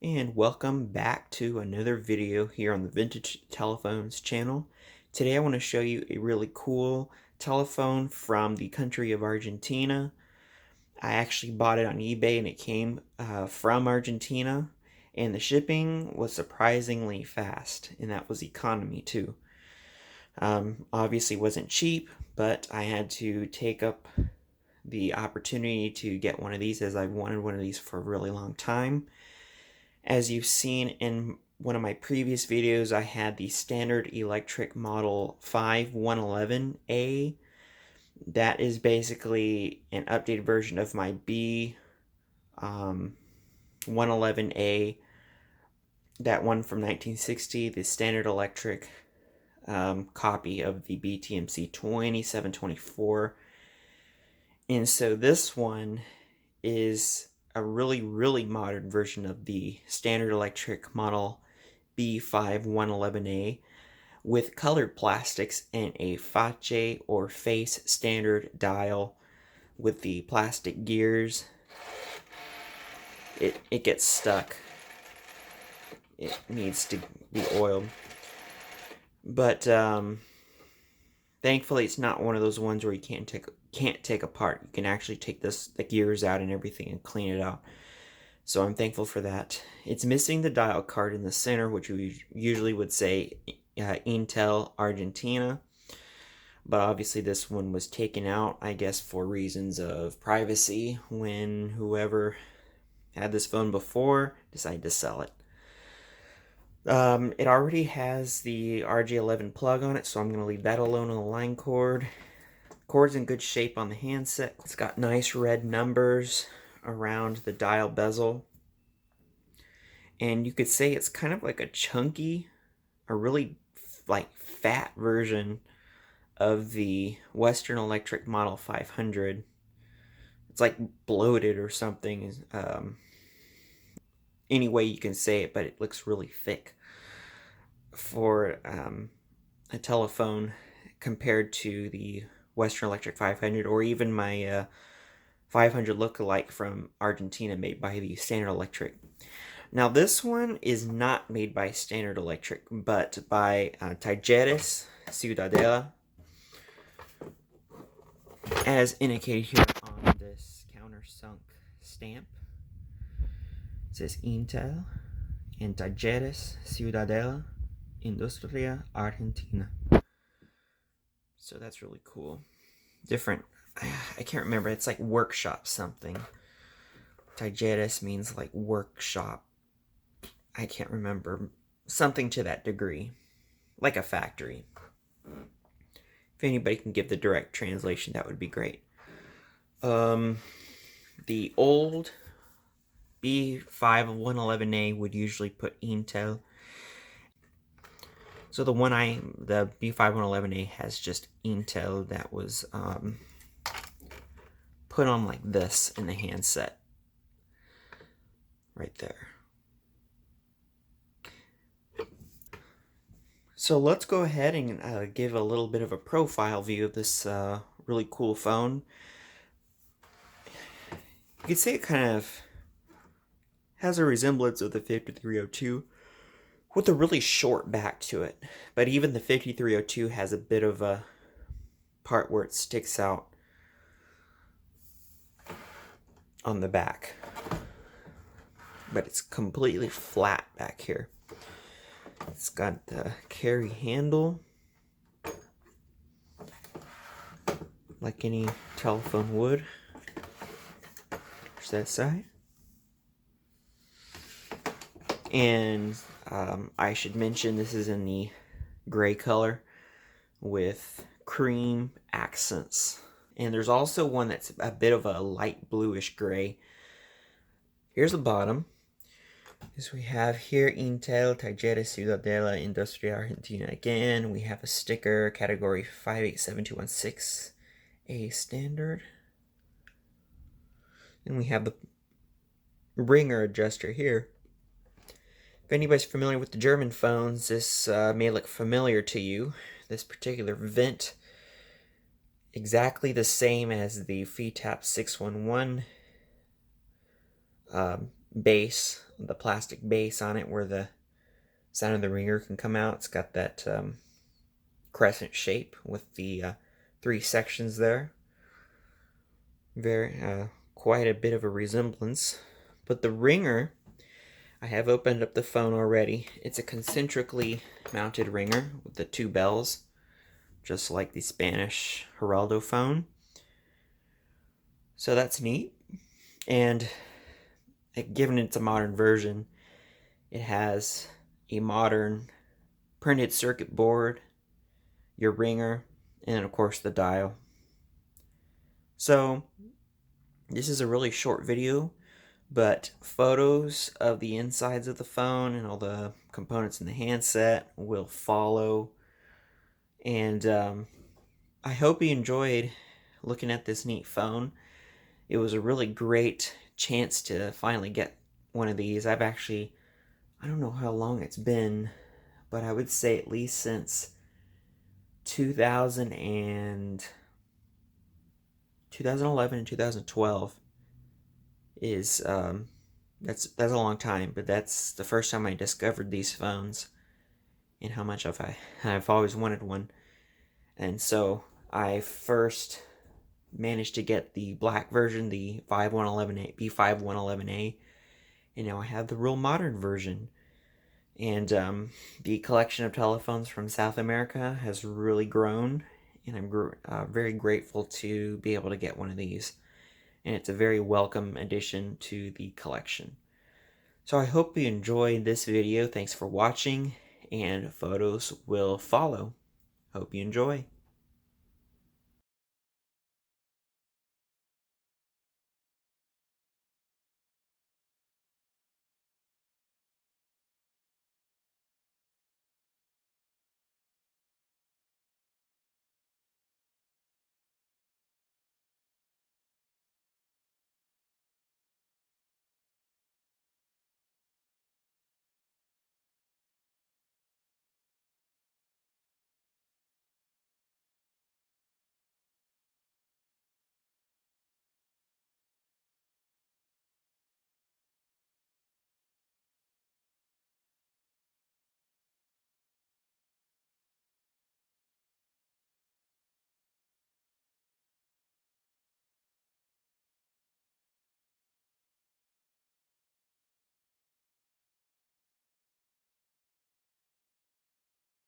And welcome back to another video here on the Vintage Telephones channel. Today I want to show you a really cool telephone from the country of Argentina. I actually bought it on eBay and it came from Argentina, and the shipping was surprisingly fast, and that was economy too. Obviously wasn't cheap, but I had to take up the opportunity to get one of these as I've wanted one of these for a really long time. As you've seen in one of my previous videos, I had the standard electric model 5111A. That is basically an updated version of my B 111A, that one from 1960, the standard electric copy of the BTMC 2724. And so this one is a really modern version of the standard electric model B5111A with colored plastics and a face or face standard dial with the plastic gears. It gets stuck. It needs to be oiled. But thankfully it's not one of those ones where you can't take apart. You can actually take the gears out and everything and clean it out. So I'm thankful for that. It's missing the dial card in the center, which we usually would say En Tel Argentina. But obviously this one was taken out, I guess, for reasons of privacy when whoever had this phone before decided to sell it. It already has the RJ11 plug on it, so I'm going to leave that alone on the line cord. Cord's in good shape on the handset. It's got nice red numbers around the dial bezel. And you could say it's kind of like a chunky, a really fat version of the Western Electric Model 500. It's like bloated or something. Any way you can say it, but it looks really thick for a telephone compared to the Western Electric 500, or even my 500 lookalike from Argentina made by the Standard Electric. Now this one is not made by Standard Electric, but by Talleres Ciudadela, as indicated here on this countersunk stamp. It says Intel and Talleres Ciudadela, Industria Argentina. So that's really cool. Different. I can't remember. It's like workshop something. Talleres means like workshop. I can't remember. Something to that degree. Like a factory. If anybody can give the direct translation, that would be great. The old B5111A would usually put Intel. So the B5111A has just Intel that was put on like this in the handset. Right there. So let's go ahead and give a little bit of a profile view of this really cool phone. You could say it kind of has a resemblance of the 5302 with a really short back to it. But even the 5302 has a bit of a part where it sticks out on the back. But it's completely flat back here. It's got the carry handle, like any telephone would. There's that side. And I should mention this is in the gray color with cream accents. And there's also one that's a bit of a light bluish gray. Here's the bottom. As we have here, Intel, Talleres Ciudadela, Industria Argentina. Again, we have a sticker, category 587216, a standard. And we have the ringer adjuster here. If anybody's familiar with the German phones, this may look familiar to you. This particular vent, exactly the same as the FETAP 611 base the plastic base on it where the sound of the ringer can come out. It's got that crescent shape with the 3 sections there. Very quite a bit of a resemblance. But the ringer, I have opened up the phone already. It's a concentrically mounted ringer with the 2 bells, just like the Spanish Geraldo phone. So that's neat. And given it's a modern version, it has a modern printed circuit board, your ringer, and of course the dial. So this is a really short video, but photos of the insides of the phone and all the components in the handset will follow. And I hope you enjoyed looking at this neat phone. It was a really great chance to finally get one of these. I don't know how long it's been, but I would say at least since 2011 and 2012 is that's a long time, but that's the first time I discovered these phones and how much I've always wanted one. And so I first managed to get the black version, the B5111A, and now I have the real modern version. And the collection of telephones from South America has really grown, and I'm very grateful to be able to get one of these. And it's a very welcome addition to the collection. So I hope you enjoyed this video. Thanks for watching, and photos will follow. Hope you enjoy.